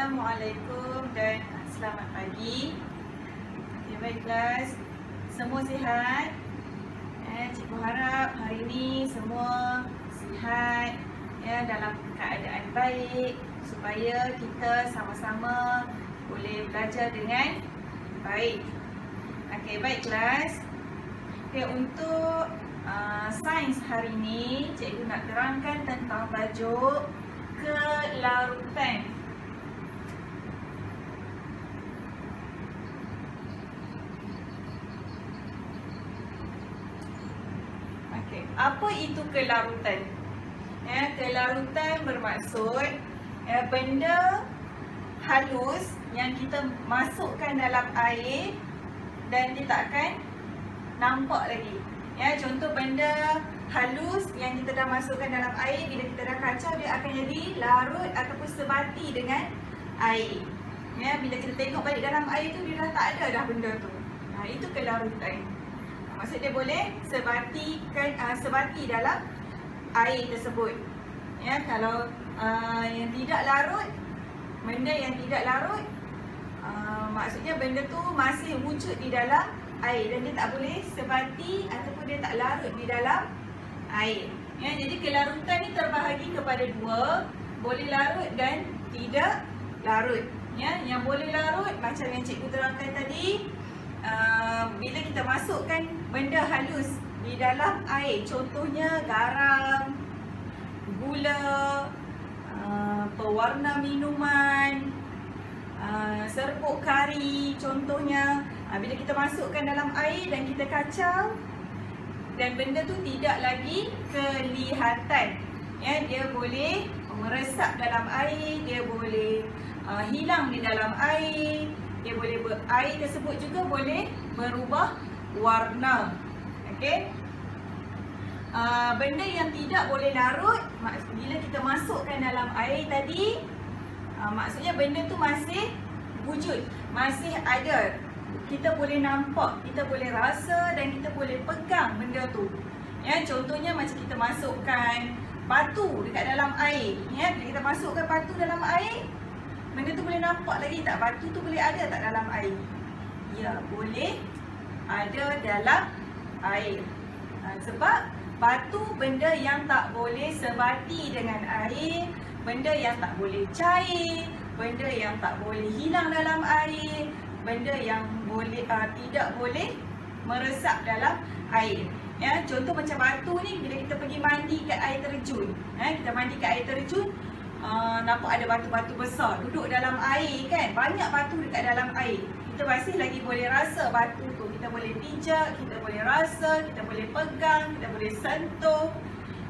Assalamualaikum dan selamat pagi. Okay, baik kelas, semua sihat? Cikgu harap hari ini semua sihat dalam keadaan baik supaya kita sama-sama boleh belajar dengan baik. Okay, baik kelas. Okay, untuk sains hari ini cikgu nak terangkan tentang tajuk kelarutan. Okey, apa itu kelarutan? Kelarutan bermaksud benda halus yang kita masukkan dalam air dan dia tak akan nampak lagi. Contoh benda halus yang kita dah masukkan dalam air, bila kita dah kacau dia akan jadi larut ataupun sebati dengan air. Bila kita tengok balik dalam air tu dia dah tak ada dah benda tu. Itu kelarutan. Maksud dia boleh sebati dalam air tersebut. Kalau yang tidak larut, benda yang tidak larut, maksudnya benda tu masih wujud di dalam air dan dia tak boleh sebati ataupun dia tak larut di dalam air. Jadi kelarutan ni terbahagi kepada dua, boleh larut dan tidak larut. Yang boleh larut macam yang cikgu terangkan tadi, bila kita masukkan benda halus di dalam air, contohnya garam, gula, pewarna minuman, serbuk kari contohnya. Bila kita masukkan dalam air dan kita kacau dan benda tu tidak lagi kelihatan, dia boleh meresap dalam air, dia boleh hilang di dalam air, air tersebut juga boleh berubah warna. Okey. Benda yang tidak boleh larut, bila kita masukkan dalam air tadi, maksudnya benda tu masih wujud, masih ada. Kita boleh nampak, kita boleh rasa dan kita boleh pegang benda tu. Contohnya macam kita masukkan batu dekat dalam air. Bila kita masukkan batu dalam air, benda tu boleh nampak lagi tak? Batu tu boleh ada tak dalam air? Ya, boleh ada dalam air. Sebab batu benda yang tak boleh sebati dengan air, benda yang tak boleh cair, benda yang tak boleh hilang dalam air, benda yang tidak boleh meresap dalam air. Contoh macam batu ni, bila kita pergi mandi kat air terjun, kita mandi kat air terjun, nampak ada batu-batu besar duduk dalam air kan, banyak batu dekat dalam air. Kita masih lagi boleh rasa batu tu, kita boleh pijak, kita boleh rasa, kita boleh pegang, kita boleh sentuh.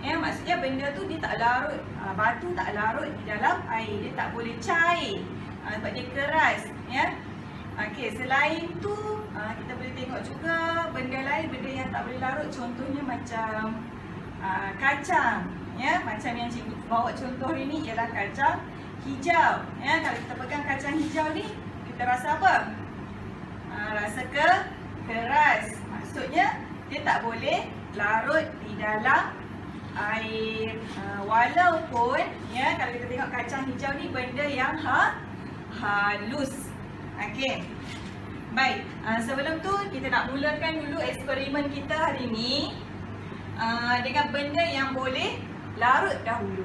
Maksudnya benda tu dia tak larut, batu tak larut di dalam air, dia tak boleh cair sebab dia keras. Okey, selain tu kita boleh tengok juga benda lain, benda yang tak boleh larut, contohnya macam kacang. Macam yang cikgu bawa contoh hari ni ialah kacang hijau. Kalau kita pegang kacang hijau ni, kita rasa apa? Rasa keras. Maksudnya dia tak boleh larut di dalam air. Walaupun kalau kita tengok kacang hijau ni benda yang halus. Okey. Baik, sebelum tu kita nak mulakan dulu eksperimen kita hari ni dengan benda yang boleh larut dahulu.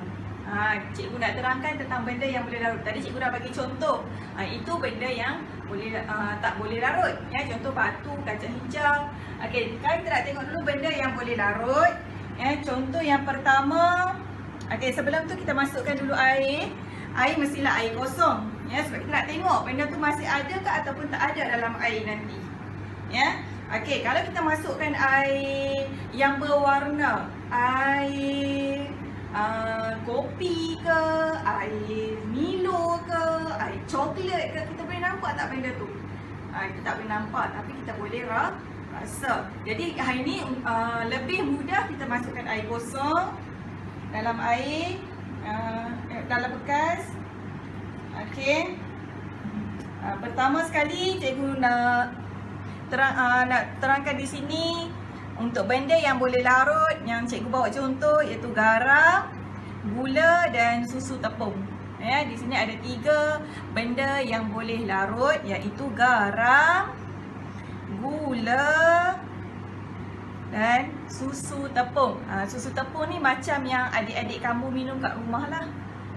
Cikgu nak terangkan tentang benda yang boleh larut. Tadi cikgu dah bagi contoh. Itu benda yang boleh tak boleh larut. Contoh batu, kacang hijau. Okey, sekarang kita nak tengok dulu benda yang boleh larut. Contoh yang pertama. Okey, sebelum tu kita masukkan dulu air. Air mestilah air kosong. Sebab kita nak tengok benda tu masih ada ke ataupun tak ada dalam air nanti. Okey, kalau kita masukkan air yang berwarna, air kopi ke, air Milo ke, air coklat ke, kita boleh nampak tak benda tu? Kita tak boleh nampak, tapi kita boleh rasa. Jadi hari ni lebih mudah kita masukkan air kosong dalam air, dalam bekas. Okey. Pertama sekali cikgu nak terangkan di sini untuk benda yang boleh larut, yang cikgu bawa contoh iaitu garam, gula dan susu tepung. Ya, di sini ada 3 benda yang boleh larut, iaitu garam, gula dan susu tepung. Susu tepung ni macam yang adik-adik kamu minum kat rumah lah.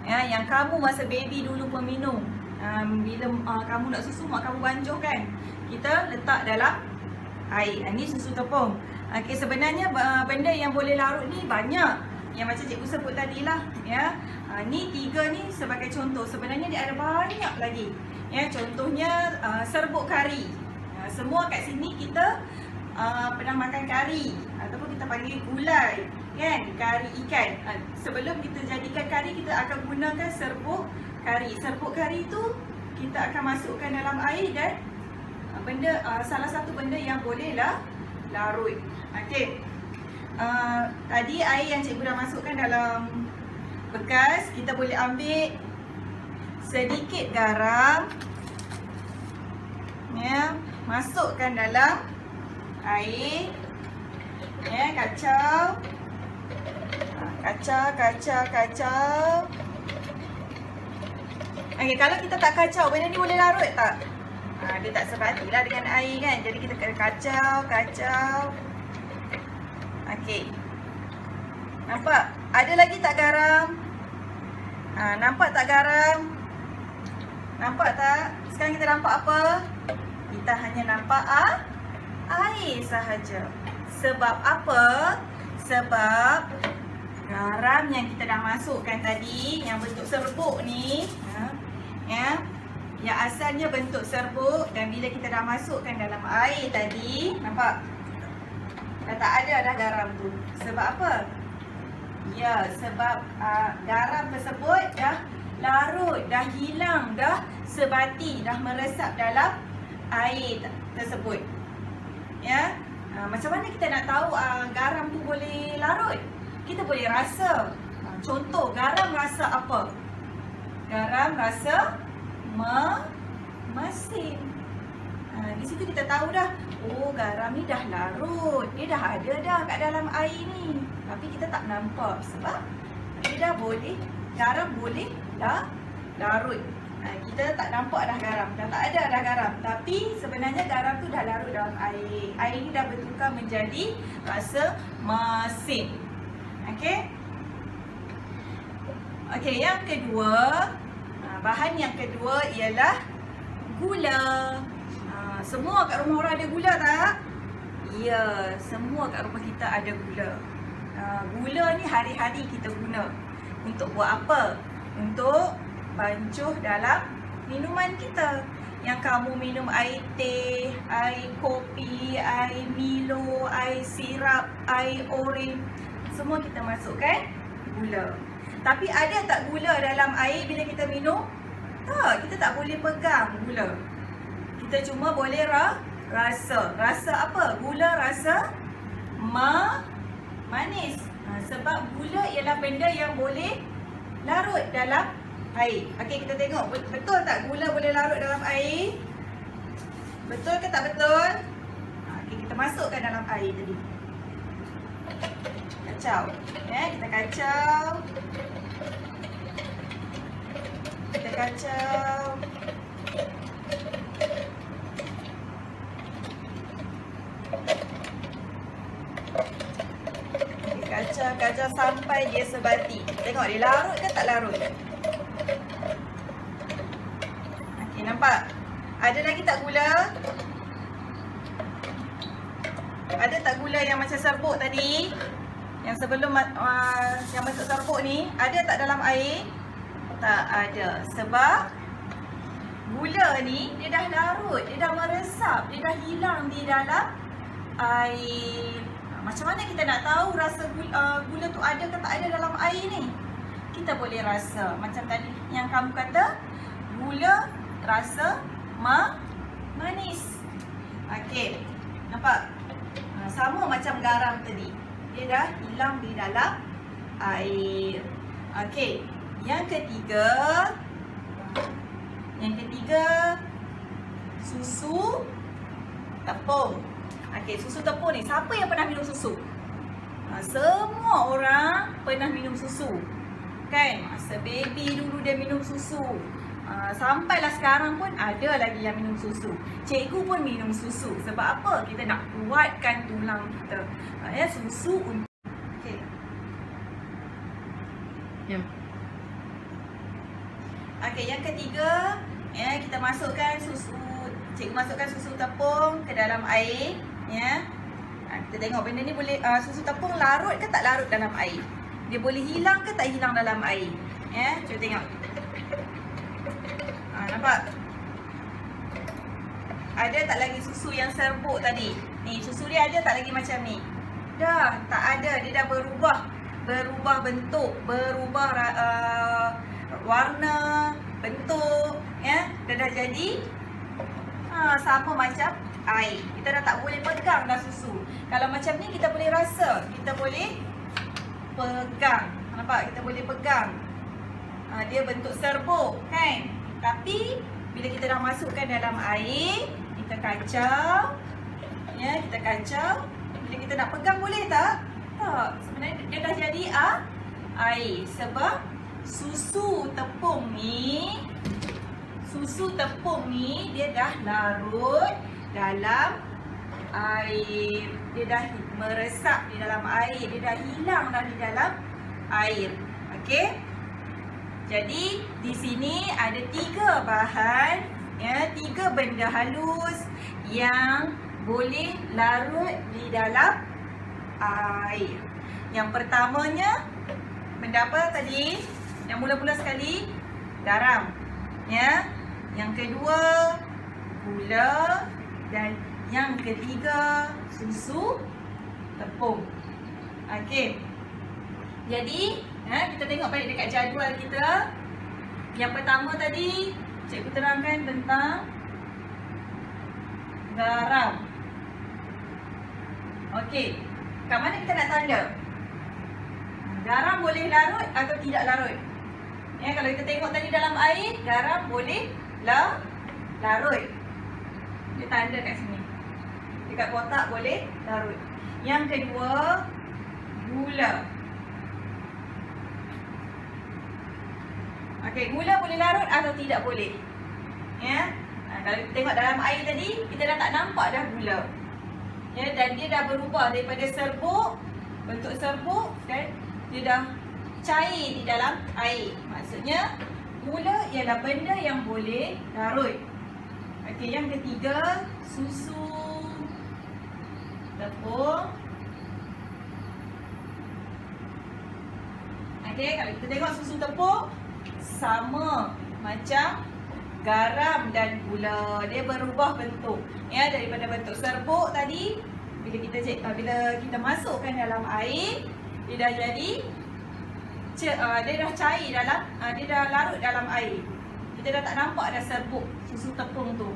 Ya, yang kamu masa baby dulu pun minum. Bila kamu nak susu, mak kamu banjuh kan, kita letak dalam air. Ni susu tepung. Okey, sebenarnya benda yang boleh larut ni banyak. Yang macam cikgu sebut tadi lah, ya. Ni 3 ni sebagai contoh. Sebenarnya dia ada banyak lagi. Ya, contohnya serbuk kari. Semua kat sini kita pernah makan kari ataupun kita panggil gulai, kan? Kari ikan. Sebelum kita jadikan kari, kita akan gunakan serbuk kari. Serbuk kari tu kita akan masukkan dalam air dan salah satu benda yang boleh larut. Okey. Tadi air yang cikgu dah masukkan dalam bekas, kita boleh ambil sedikit garam, ya, masukkan dalam air, ya, kacau. Kacau. Okey, kalau kita tak kacau, benda ni boleh larut tak? Dia tak sebatilah dengan air kan. Jadi kita kena kacau. Okey. Nampak? Ada lagi tak garam? Nampak tak garam? Nampak tak? Sekarang kita nampak apa? Kita hanya nampak air sahaja. Sebab apa? Sebab garam yang kita dah masukkan tadi, yang bentuk serbuk ni, yang asalnya bentuk serbuk, dan bila kita dah masukkan dalam air tadi, nampak? Dah tak ada dah garam tu. Sebab apa? Ya, sebab garam tersebut dah larut, dah hilang, dah sebati, dah meresap dalam air tersebut. Ya. Macam mana kita nak tahu garam tu boleh larut? Kita boleh rasa. Contoh, garam rasa apa? Garam rasa masin. Di situ kita tahu dah, oh, garam ni dah larut. Dia dah ada dah kat dalam air ni. Tapi kita tak nampak sebab dia dah boleh, garam boleh larut. Kita tak nampak dah garam, dah tak ada dah garam. Tapi sebenarnya garam tu dah larut dalam air. Air ni dah bertukar menjadi rasa masin. Okey. Okey, yang kedua, bahan yang kedua ialah gula. Semua kat rumah orang ada gula tak? Ya, semua kat rumah kita ada gula. Gula ni hari-hari kita guna. Untuk buat apa? Untuk bancuh dalam minuman kita. Yang kamu minum air teh, air kopi, air Milo, air sirap, air oren, semua kita masukkan gula. Tapi ada tak gula dalam air bila kita minum? Tak, kita tak boleh pegang gula. Kita cuma boleh rasa. Rasa apa? Gula rasa manis. Sebab gula ialah benda yang boleh larut dalam air. Okey, kita tengok betul tak gula boleh larut dalam air? Betul ke tak betul? Okey, kita masukkan dalam air tadi. Kacau. Ya, kita kacau. Kita kacau. Kacau sampai dia sebati. Tengok dia larut ke tak larut? Okey, nampak? Ada lagi tak gula? Ada tak gula yang macam serbuk tadi? Yang sebelum yang masuk serbuk ni, ada tak dalam air? Tak ada. Sebab gula ni dia dah larut, dia dah meresap, dia dah hilang di dalam air. Macam mana kita nak tahu rasa gula tu ada ke tak ada dalam air ni? Kita boleh rasa. Macam tadi yang kamu kata, gula rasa manis. Okey. Nampak? Sama macam garam tadi. Dia dah hilang di dalam air. Okey. Yang ketiga, susu tepung. Okey, susu tepung ni, siapa yang pernah minum susu? Semua orang pernah minum susu. kan? Masa baby dulu dia minum susu. Sampailah sekarang pun ada lagi yang minum susu. Cikgu pun minum susu. Sebab apa? Kita nak kuatkan tulang kita. Ya, susu untuk okey. Ya. Okey, yang ketiga, ya, kita masukkan susu. Cikgu masukkan susu tepung ke dalam air, ya. Kita tengok benda ni boleh susu tepung larut ke tak larut dalam air. Dia boleh hilang ke tak hilang dalam air. Ya, cuba tengok. Nampak? Ada tak lagi susu yang serbuk tadi? Ni, susu dia ada tak lagi macam ni? Dah, tak ada. Dia dah berubah bentuk, berubah warna, bentuk, ya. Dia dah jadi sama macam air. Kita dah tak boleh pegang dah susu. Kalau macam ni kita boleh rasa, kita boleh pegang. Nampak? Kita boleh pegang. Dia bentuk serbuk, kan? Tapi bila kita dah masukkan dalam air, kita kacau. Ya, kita kacau. Bila kita nak pegang boleh tak? Tak. Sebenarnya dia dah jadi air. Sebab susu tepung ni dia dah larut dalam air. Dia dah meresap di dalam air. Dia dah hilang dah di dalam air. Okey? Jadi di sini ada 3 bahan, ya, 3 benda halus yang boleh larut di dalam air. Yang pertamanya, benda apa tadi? Yang mula-mula sekali, garam, ya. Yang kedua, gula, dan yang ketiga, susu tepung. Okey. Jadi, kita tengok balik dekat jadual kita. Yang pertama tadi, cikgu terangkan tentang garam. Okey, kat mana kita nak tanda? Garam boleh larut atau tidak larut? Ya, kalau kita tengok tadi dalam air, garam boleh larut. Dia tanda kat sini. Dekat kotak boleh larut. Yang kedua, gula. Okey, gula boleh larut atau tidak boleh? Ya. Kalau kita tengok dalam air tadi, kita dah tak nampak dah gula. Ya, dan dia dah berubah daripada serbuk, bentuk serbuk, dan dia dah cair di dalam air. Maksudnya, gula ialah benda yang boleh larut. Okey, yang ketiga, susu tepung. Okey, kalau kita tengok susu tepung, sama macam garam dan gula. Dia berubah bentuk, ya, daripada bentuk serbuk tadi. Bila kita masukkan dalam air, dia dah jadi dia dah cair dalam dia dah larut dalam air. Kita dah tak nampak dah serbuk susu tepung tu.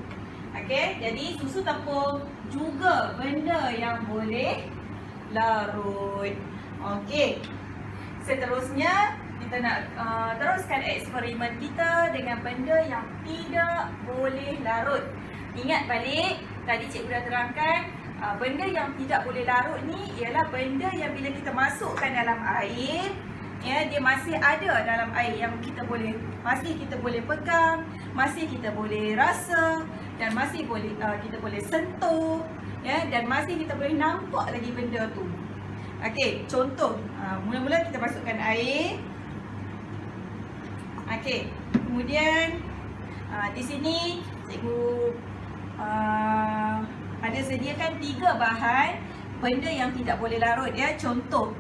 Okey, jadi susu tepung juga benda yang boleh larut. Okey. Seterusnya kita nak teruskan eksperimen kita dengan benda yang tidak boleh larut. Ingat balik, tadi cikgu dah terangkan, benda yang tidak boleh larut ni ialah benda yang bila kita masukkan dalam air, ya, dia masih ada dalam air yang kita boleh pegang, masih kita boleh rasa, dan masih kita boleh sentuh, ya, dan masih kita boleh nampak lagi benda tu. Okey, contoh, mula-mula kita masukkan air. Okey, kemudian di sini cikgu ada sediakan 3 bahan benda yang tidak boleh larut, ya. Contoh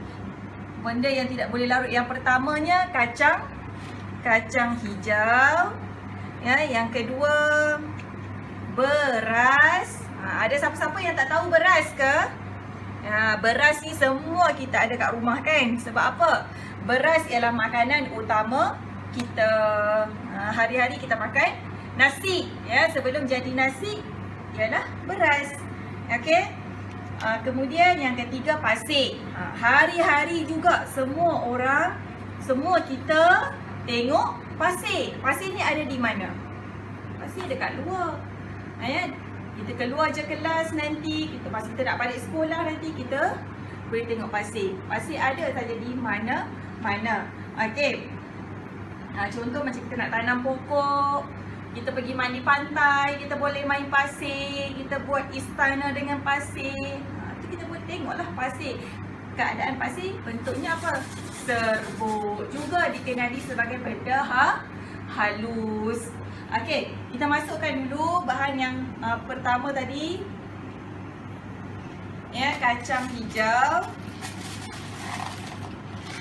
benda yang tidak boleh larut, yang pertamanya kacang hijau, ya. Yang kedua, beras. Ada siapa-siapa yang tak tahu beras ke? Beras ni semua kita ada kat rumah, kan? Sebab apa? Beras ialah makanan utama kita. Hari-hari kita makan nasi, ya. Sebelum jadi nasi ialah beras. Okey. Kemudian yang ketiga, pasir. Hari-hari juga semua kita tengok pasir. Pasir ni ada di mana? Pasir dekat luar. Ya. Kita keluar je kelas nanti, masa kita nak balik sekolah nanti, kita boleh tengok pasir. Pasir ada saja di mana-mana. Okey. Contoh macam kita nak tanam pokok, kita pergi mandi pantai, kita boleh main pasir, kita buat istana dengan pasir. Tu kita boleh tengoklah pasir. Keadaan pasir bentuknya apa? Serbuk. Juga dikenali sebagai benda halus. Okey, kita masukkan dulu bahan yang pertama tadi. Ya, kacang hijau.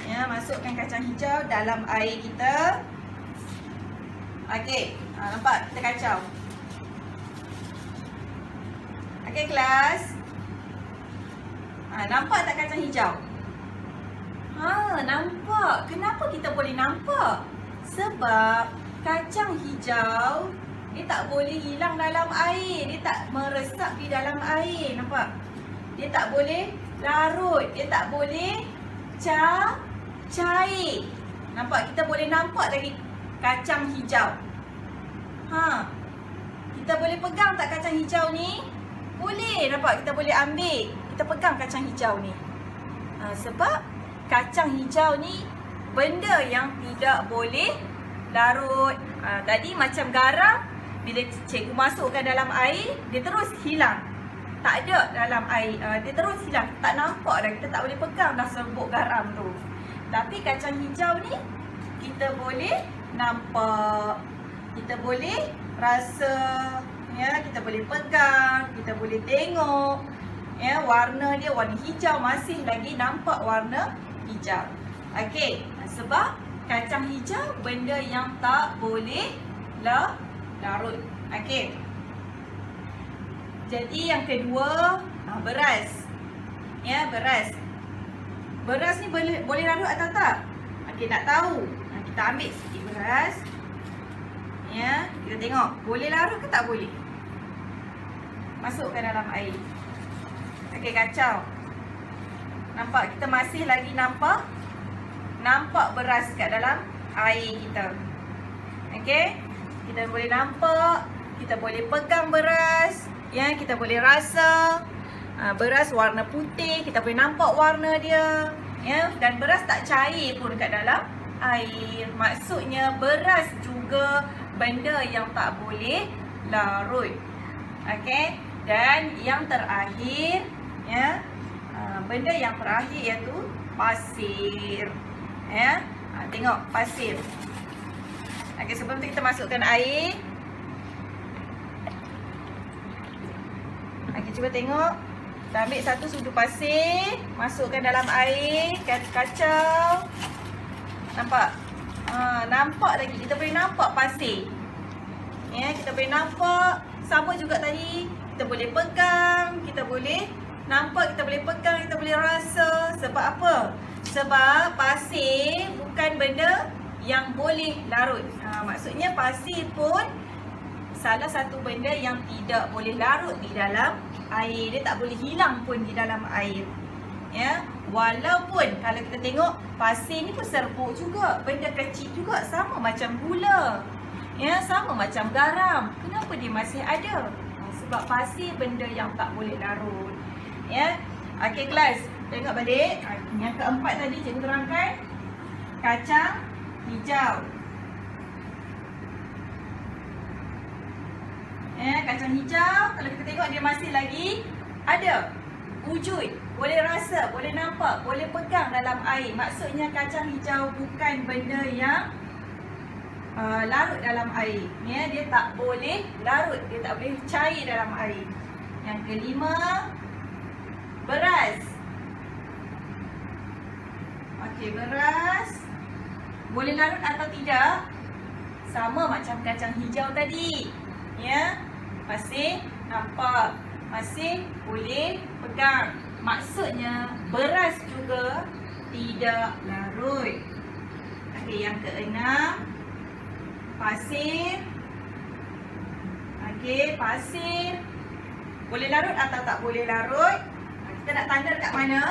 Ya, masukkan kacang hijau dalam air kita. Okey, nampak kita kacau. Okey kelas. Nampak tak kacang hijau? Nampak. Kenapa kita boleh nampak? Sebab kacang hijau dia tak boleh hilang dalam air. Dia tak meresap di dalam air. Nampak? Dia tak boleh larut. Dia tak boleh cair. Nampak? Kita boleh nampak lagi kacang hijau. Kita boleh pegang tak kacang hijau ni? Boleh. Nampak? Kita boleh ambil. Kita pegang kacang hijau ni. Sebab kacang hijau ni benda yang tidak boleh larut. Tadi macam garam, bila cikgu masukkan dalam air, dia terus hilang. Tak ada dalam air, dia terus hilang. Tak nampak dah, kita tak boleh pegang dah serbuk garam tu. Tapi kacang hijau ni kita boleh nampak, kita boleh rasa, ya, kita boleh pegang, kita boleh tengok. Ya, warna dia warna hijau, masih lagi nampak warna hijau. Okey, sebab kacang hijau benda yang tak boleh larut. Okey. Jadi yang kedua, beras. Ya, beras. Beras ni boleh larut atau tak? Okey, nak tahu. Kita ambil sikit beras. Ya, kita tengok boleh larut ke tak boleh. Masukkan dalam air. Okey, kacau. Nampak? Kita masih lagi nampak beras kat dalam air kita. Okey? Kita boleh nampak, kita boleh pegang beras, ya, kita boleh rasa. Beras warna putih, kita boleh nampak warna dia, ya, dan beras tak cair pun kat dalam air. Maksudnya beras juga benda yang tak boleh larut. Okey? Dan yang terakhir, ya, benda yang terakhir iaitu pasir. Ya, tengok pasir. Okey, sebelum tu kita masukkan air. Okey, cuba tengok. Kita ambil satu sudu pasir, masukkan dalam air, kacau. Nampak? Nampak lagi, kita boleh nampak pasir. Ya, kita boleh nampak. Sama juga tadi, kita boleh pegang, kita boleh nampak, kita boleh pegang, kita boleh rasa. Sebab apa? Sebab pasir bukan benda yang boleh larut. Maksudnya pasir pun salah satu benda yang tidak boleh larut di dalam air. Dia tak boleh hilang pun di dalam air. Ya, walaupun kalau kita tengok pasir ni pun serbuk juga, benda kecil juga, sama macam gula. Ya, sama macam garam. Kenapa dia masih ada? Sebab pasir benda yang tak boleh larut. Ya. Okey kelas, tengok balik. Yang keempat tadi cikgu terangkan kacang hijau. Ya, kacang hijau kalau kita tengok dia masih lagi ada wujud, boleh rasa, boleh nampak, boleh pegang dalam air. Maksudnya kacang hijau bukan benda yang larut dalam air. Ya, dia tak boleh larut, dia tak boleh cair dalam air. Yang kelima, beras. Okey, beras boleh larut atau tidak? Sama macam kacang hijau tadi. Ya, masih nampak, masih boleh pegang. Maksudnya beras juga tidak larut. Okey, yang keenam, pasir. Okey, pasir boleh larut atau tak boleh larut? Kita nak tanda dekat mana?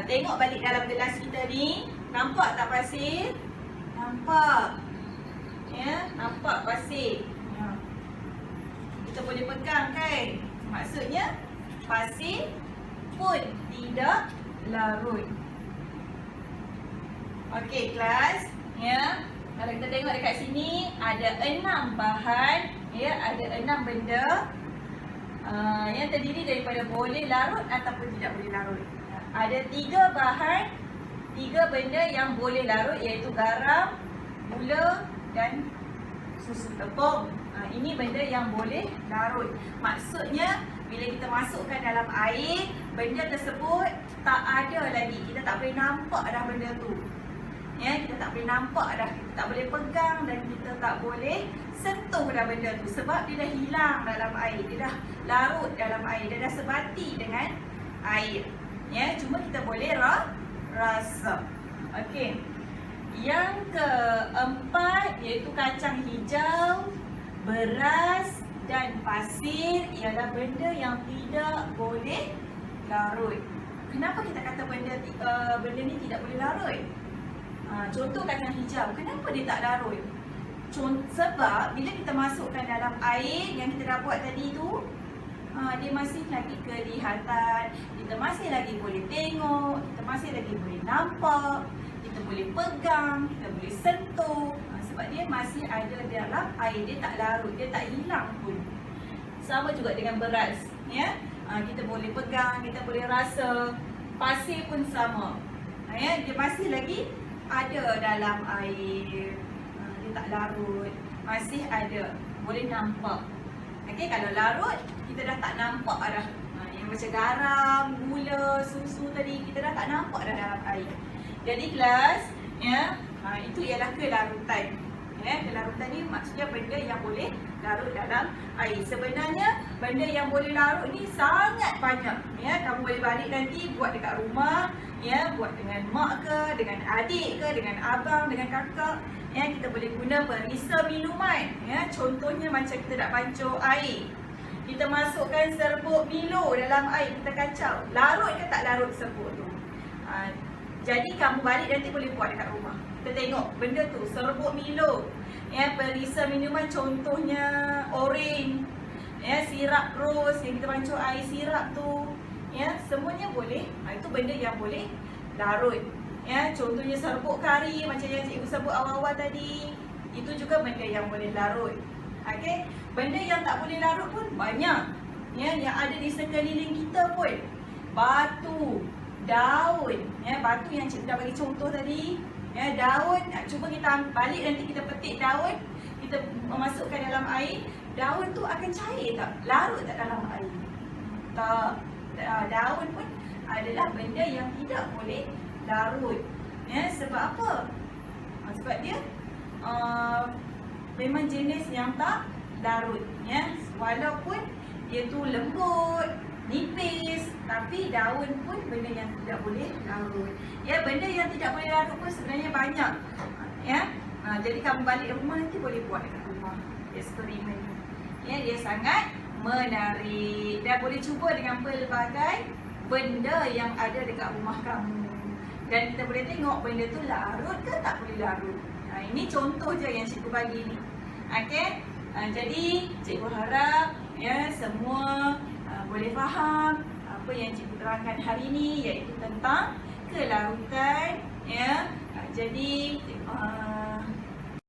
Tengok balik dalam gelas kita ni. Nampak tak pasir? Nampak. Ya, nampak pasir. Kita boleh pegang kan? Maksudnya pasir pun tidak larut. Okey kelas. Ya. Kalau kita tengok dekat sini ada 6 bahan, ya, ada 6 benda yang terdiri daripada boleh larut ataupun tidak boleh larut. Ada 3 bahan, 3 benda yang boleh larut, iaitu garam, gula dan susu tepung. Ini benda yang boleh larut. Maksudnya bila kita masukkan dalam air, benda tersebut tak ada lagi. Kita tak boleh nampak dah benda tu. Ya, kita tak boleh nampak dah, kita tak boleh pegang dan kita tak boleh sentuh dah benda tu sebab dia dah hilang dalam air, dia dah larut dalam air, dia dah sebati dengan air. Ya, cuma kita boleh rasa. Okey. Yang keempat iaitu kacang hijau, beras dan pasir ialah benda yang tidak boleh larut. Kenapa kita kata benda ni tidak boleh larut? Contoh kacang hijau, kenapa dia tak larut? Sebab bila kita masukkan dalam air yang kita dah buat tadi tu, dia masih lagi kelihatan, kita masih lagi boleh tengok, kita masih lagi boleh nampak, kita boleh pegang, kita boleh sentuh, sebab dia masih ada dalam air, dia tak larut, dia tak hilang pun. Sama juga dengan beras, ya. Kita boleh pegang, kita boleh rasa. Pasir pun sama, ya, dia masih lagi ada dalam air, dia tak larut, masih ada, boleh nampak. Okey, kalau larut kita dah tak nampak dah. Yang macam garam, gula, susu tadi kita dah tak nampak dah dalam air. Jadi kelas, ya, itu ialah kelarutan. Ya, kelarutan ni maksudnya benda yang boleh larut dalam air. Sebenarnya benda yang boleh larut ni sangat banyak. Ya, kamu boleh balik nanti buat dekat rumah, ya, buat dengan mak ke, dengan adik ke, dengan abang, dengan kakak. Ya, kita boleh guna perisa minuman. Ya, contohnya macam kita nak pancur air. Kita masukkan serbuk Milo dalam air, kita kacau. Larut ke tak larut serbuk tu? Jadi kamu balik nanti boleh buat dekat rumah. Kita tengok benda tu, serbuk Milo. Ya, perisa minuman contohnya orange. Ya, sirap rose yang kita pancur air sirap tu. Ya, semuanya boleh. Itu benda yang boleh larut. Ya, contohnya serbuk kari macam yang cikgu sebut awal-awal tadi. Itu juga benda yang boleh larut. Okey, benda yang tak boleh larut pun banyak. Ya, yang ada di sekeliling kita pun. Batu, daun, ya, batu yang cikgu dah bagi contoh tadi. Ya, daun, cuba kita balik nanti kita petik daun, kita masukkan dalam air, daun tu akan cair tak? Larut tak dalam air? Tak. Daun pun adalah benda yang tidak boleh larut. Ya, sebab apa? Sebab dia memang jenis yang tak larut. Ya, walaupun dia tu lembut, nipis, tapi daun pun benda yang tidak boleh larut. Ya, benda yang tidak boleh larut pun sebenarnya banyak. Ya, jadi kamu balik rumah nanti boleh buat dekat rumah eksperimen. Ya, dia sangat menarik dan boleh cuba dengan pelbagai benda yang ada dekat rumah kamu. Dan kita boleh tengok benda tu larut ke tak boleh larut. Ini contoh je yang cikgu bagi ni. Okey, jadi cikgu harap ya semua boleh faham apa yang cikgu terangkan hari ini, iaitu tentang kelarutan. Ya, jadi